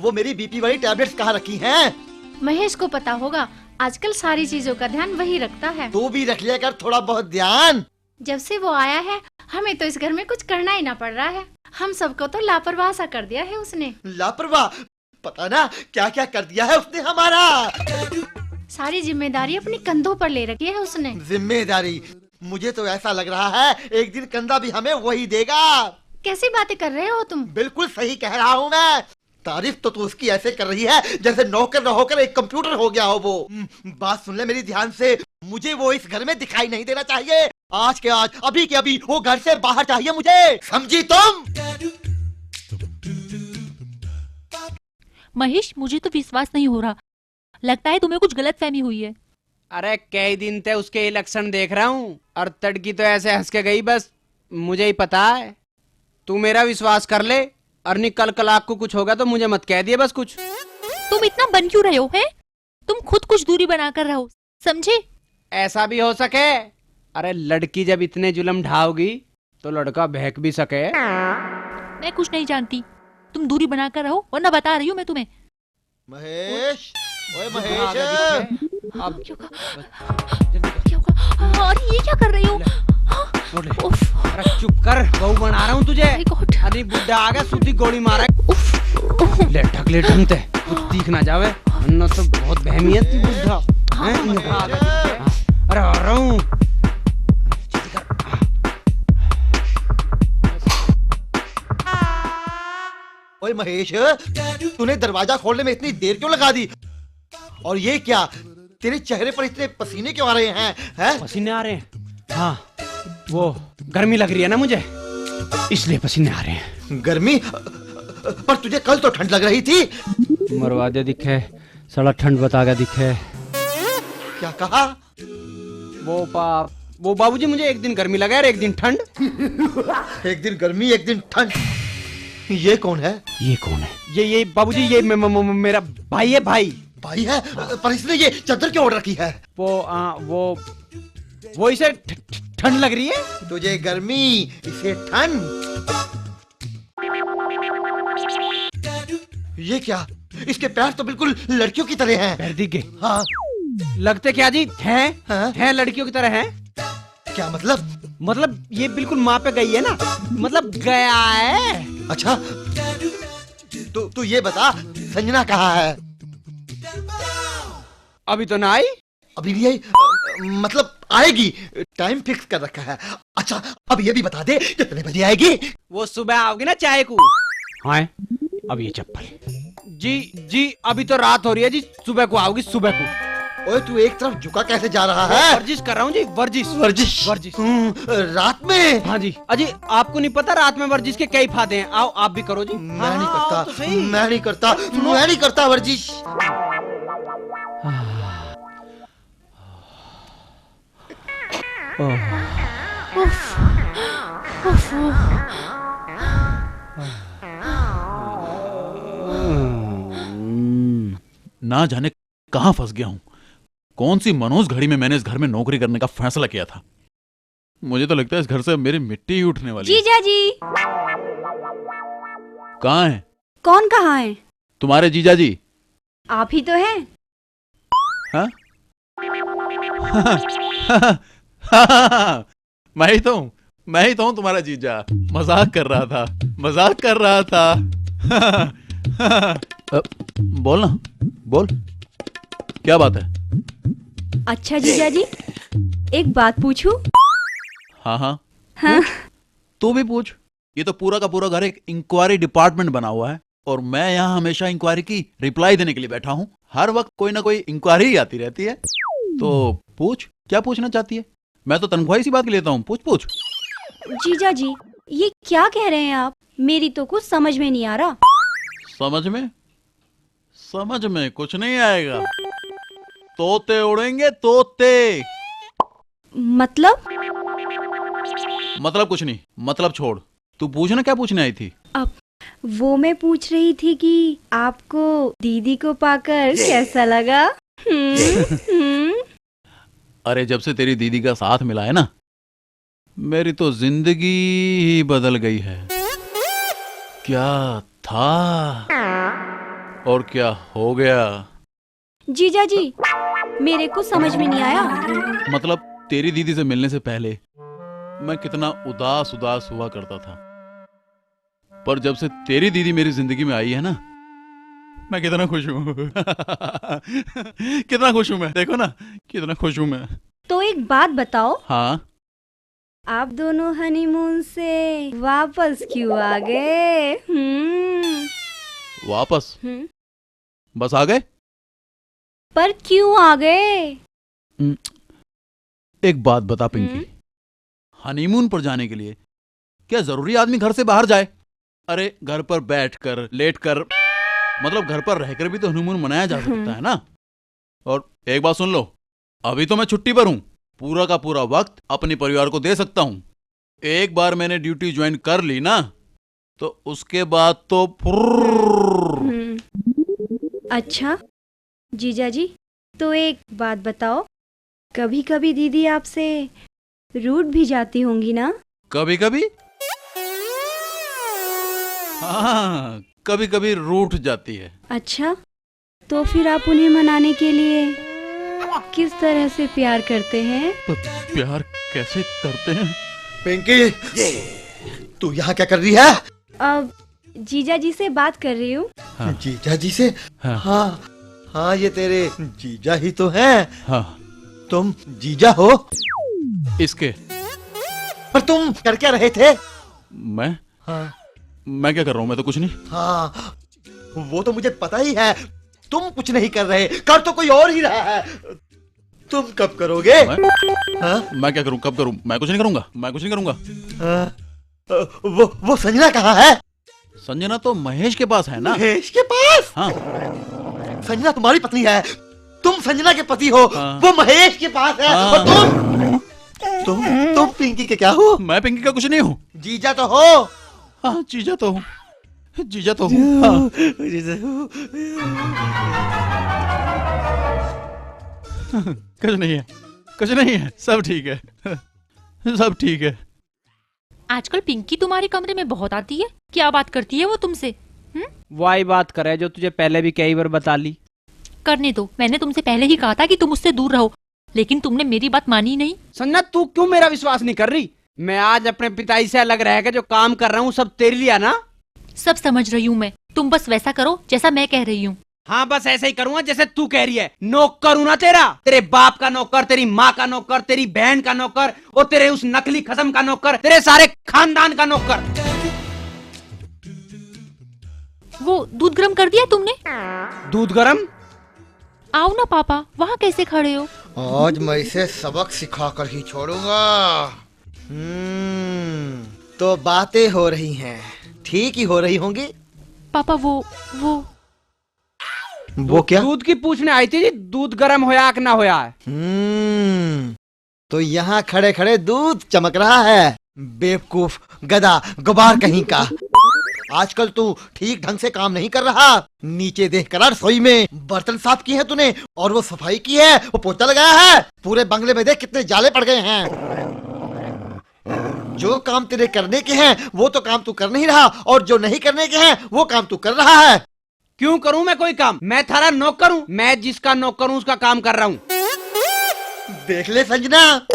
वो मेरी बीपी वाली टैबलेट्स कहाँ रखी हैं? महेश को पता होगा, आजकल सारी चीजों का ध्यान वही रखता है। तू भी रख लिया कर थोड़ा बहुत ध्यान। जब से वो आया है हमें तो इस घर में कुछ करना ही ना पड़ रहा है। हम सबको तो लापरवाह सा कर दिया है उसने। लापरवाह? पता ना क्या क्या कर दिया है उसने हमारा। सारी जिम्मेदारी अपने कंधों पर ले रखी है उसने। जिम्मेदारी? मुझे तो ऐसा लग रहा है एक दिन कंधा भी हमें वही देगा। कैसी बातें कर रहे हो तुम? बिल्कुल सही कह रहा हूँ मैं। तारीफ तो तू उसकी ऐसे कर रही है जैसे नौकर न होकर एक कंप्यूटर हो गया हो वो। बात सुन ले मेरी ध्यान से, मुझे वो इस घर में दिखाई नहीं देना चाहिए। आज के आज, अभी के अभी वो घर से बाहर चाहिए मुझे, समझी तुम? महेश, मुझे तो विश्वास नहीं हो रहा। लगता है तुम्हें कुछ गलतफहमी हुई है। अरे कई दिन से उसके लक्षण देख रहा हूँ और तड़की तो ऐसे हंस के गई, बस मुझे ही पता है। तू मेरा विश्वास कर ले और नहीं कल कलाक को कुछ होगा तो मुझे मत कह दिए बस कुछ। तुम इतना बन क्यों रहे हो? है तुम खुद कुछ दूरी बनाकर रहो, समझे? ऐसा भी हो सके। अरे लड़की जब इतने जुल्म ढाओगी तो लड़का बहक भी सके। मैं कुछ नहीं जानती, तुम दूरी बनाकर रहो वरना बता रही हूँ मैं तुम्हें। महेश, ओए महेश, अब क्या होगा? अरे ये क्या कर रही हो? अरे चुप कर, बहू बना रहा हूँ तुझे। अरे बुड्ढा आ गया, सूदी गोली मारा। ले ढक ले ढंग ते, कुछ दिख ना जावे, वरना तो बहुत बहमी है तू बुड्ढा। अरे आ रहा हूँ। ओए महेश, तूने दरवाजा खोलने में इतनी देर क्यों लगा दी? और ये क्या, तेरे चेहरे पर इतने पसीने क्यों आ रहे हैं? हैं? पसीने आ रहे हैं? हाँ, वो गर्मी लग रही है ना मुझे, इसलिए पसीने आ रहे हैं। गर्मी? पर तुझे कल तो ठंड लग रही थी। मरवा दे दिखे, साला ठंड बता गया दिखे। क्या कहा? वो बाबूजी, मुझे एक दिन गर्मी लगा और एक दिन ठंड। एक दिन गर्मी एक दिन ठंड। ये कौन है? ये कौन है? ये बाबूजी, ये मेरा भाई है। भाई है? पर इसने ये चादर क्यों ओढ़ रखी है? वो इसे ठंड लग रही है। तुझे गर्मी, इसे ठंड। ये क्या, इसके पैर तो बिल्कुल लड़कियों की तरह हैं। पैर दिख गए? हाँ। लगते क्या जी हैं? हाँ? हैं लड़कियों की तरह हैं। क्या मतलब? मतलब ये बिल्कुल माँ पे गई है ना, मतलब गया है। अच्छा, तू ये बता, संजना कहाँ है? अभी तो ना आई। अभी नहीं आई? मतलब आएगी, टाइम फिक्स कर रखा है। अच्छा, अब ये भी बता दे कितने बजे आएगी? वो सुबह आओगी ना चाय को। हाँ, अब ये चप्पल। जी अभी तो रात हो रही है जी, सुबह को आओगी, सुबह को। ओए तू एक तरफ झुका कैसे जा रहा है? वर्जिश कर रहा हूँ जी, वर्जिश। रात में? हाँ जी। अजी आपको नहीं पता रात में वर्जिश के कई फायदे हैं। आओ आप भी करो जी। मैं नहीं करता वर्जिश। ना जाने कहां फंस गया हूं। कौन सी मनोज घड़ी में मैंने इस घर में नौकरी करने का फैसला किया था। मुझे तो लगता है इस घर से मेरी मिट्टी ही उठने वाली है। जीजा जी कहाँ हैं? कौन कहाँ है? तुम्हारे जीजा जी। आप ही तो हैं। हाँ? मैं ही तो हूँ तुम्हारा जीजा। मजाक कर रहा था। बोल ना, बोल, क्या बात है? अच्छा जीजा जी, एक बात पूछूं? हाँ। तू भी पूछ। ये तो पूरा का पूरा घर एक इंक्वायरी डिपार्टमेंट बना हुआ है और मैं यहाँ हमेशा इंक्वायरी की रिप्लाई देने के लिए बैठा हूँ। हर वक्त कोई ना कोई इंक्वायरी ही आती रहती है। तो पूछ, क्या पूछना चाहती है? मैं तो तनख्वाही सी बात लेता हूँ, पूछ। जीजा जी, ये क्या कह रहे हैं आप? मेरी तो कुछ समझ में नहीं आ रहा। समझ में कुछ नहीं आएगा। तोते उड़ेंगे, तोते। मतलब कुछ नहीं, मतलब छोड़। तू पूछना, क्या पूछने आई थी? अब वो मैं पूछ रही थी कि आपको दीदी को पाकर कैसा लगा? अरे जब से तेरी दीदी का साथ मिला है ना, मेरी तो जिंदगी ही बदल गई है। क्या था? और क्या हो गया? जीजा जी, मेरे को समझ में नहीं आया। मतलब तेरी दीदी से मिलने से पहले मैं कितना उदास उदास हुआ करता था, पर जब से तेरी दीदी मेरी जिंदगी में आई है ना, मैं कितना खुश हूँ। कितना खुश हूँ मैं, देखो ना कितना खुश हूँ मैं। तो एक बात बताओ, हाँ, आप दोनों हनीमून से वापस क्यों आ गए? वापस बस आ गए? पर क्यों आ गए? एक बात बता पिंकी, हनीमून पर जाने के लिए क्या जरूरी आदमी घर से बाहर जाए? अरे घर पर बैठकर, लेटकर, मतलब घर पर रहकर भी तो हनीमून मनाया जा सकता है ना। और एक बात सुन लो, अभी तो मैं छुट्टी पर हूं, पूरा का पूरा वक्त अपने परिवार को दे सकता हूं। एक बार मैंने ड्यूटी ज्वाइन कर ली ना, तो उसके बाद तो अच्छा जीजा जी, तो एक बात बताओ, कभी कभी दीदी आपसे रूठ भी जाती होंगी ना? कभी कभी, हाँ, कभी कभी रूठ जाती है। अच्छा, तो फिर आप उन्हें मनाने के लिए किस तरह से प्यार करते हैं? तो प्यार कैसे करते हैं? पिंकी, तू यहाँ क्या कर रही है? अब जीजा जी से बात कर रही हूँ। हाँ। जीजा जी से? हाँ। हाँ हाँ, ये तेरे जीजा ही तो हैं। हाँ। तुम जीजा हो? इसके? पर तुम कर क्या रहे थे? मैं? हाँ। मैं क्या कर रहा हूँ? मैं तो कुछ नहीं। हाँ, वो तो मुझे पता ही है, तुम कुछ नहीं कर रहे, कर तो कोई और ही रहा है। तुम कब करोगे? हाँ? मैं क्या करूँ, कब करूँ? मैं कुछ नहीं करूँगा, मैं कुछ नहीं करूँगा। वो संजना कहाँ है? संजना तो महेश के पास है ना। महेश के पास? हाँ। संजना तुम्हारी पत्नी है, तुम संजना के पति हो। हाँ। वो महेश के पास है। हाँ। और तुम पिंकी के क्या हो? मैं पिंकी का कुछ नहीं हूँ। जीजा तो हो। हाँ, जीजा तो हूँ, जीजा तो हूँ। हाँ। कुछ नहीं है, कुछ नहीं है, सब ठीक है, सब ठीक है। आजकल पिंकी तुम्हारे कमरे में बहुत आती है, क्या बात करती है वो तुमसे? वही बात करे जो तुझे पहले भी कई बार बता ली। करने दो, मैंने तुमसे पहले ही कहा था कि तुम उससे दूर रहो, लेकिन तुमने मेरी बात मानी नहीं। संजना, तू क्यों मेरा विश्वास नहीं कर रही? मैं आज अपने पिताजी से अलग रह के जो काम कर रहा हूँ सब तेरे लिए ना। सब समझ रही हूँ मैं, तुम बस वैसा करो जैसा मैं कह रही हूँ। हाँ, बस ऐसे ही करूंगा जैसे तू कह रही है। नौकर हूं ना तेरा, तेरे बाप का नौकर, तेरी माँ का नौकर, तेरी बहन का नौकर, और तेरे उस नकली खसम का नौकर, तेरे सारे खानदान का नौकर। वो दूध गर्म कर दिया तुमने? दूध गरम? आओ ना पापा, वहाँ कैसे खड़े हो? आज मैं इसे सबक सिखाकर ही छोड़ूंगा। तो बातें हो रही हैं, ठीक ही हो रही होंगी। पापा वो क्या? दूध की पूछने आई थी जी, दूध गरम होया कि ना होया है। तो यहाँ खड़े खड़े दूध चमक रहा है। बेवकूफ, गधा, गुबार कहीं का। आजकल तू ठीक ढंग से काम नहीं कर रहा। नीचे देख कर रसोई में बर्तन साफ किए हैं तूने, और वो सफाई की है, वो पोछा लगाया है। पूरे बंगले में देख कितने जाले पड़ गए हैं। जो काम तेरे करने के हैं वो तो काम तू कर नहीं रहा, और जो नहीं करने के हैं वो काम तू कर रहा है। क्यों करूं मैं कोई काम? मैं थारा नौकर हूं, मैं जिसका नौकर हूं उसका काम कर रहा हूं। देख ले संजना,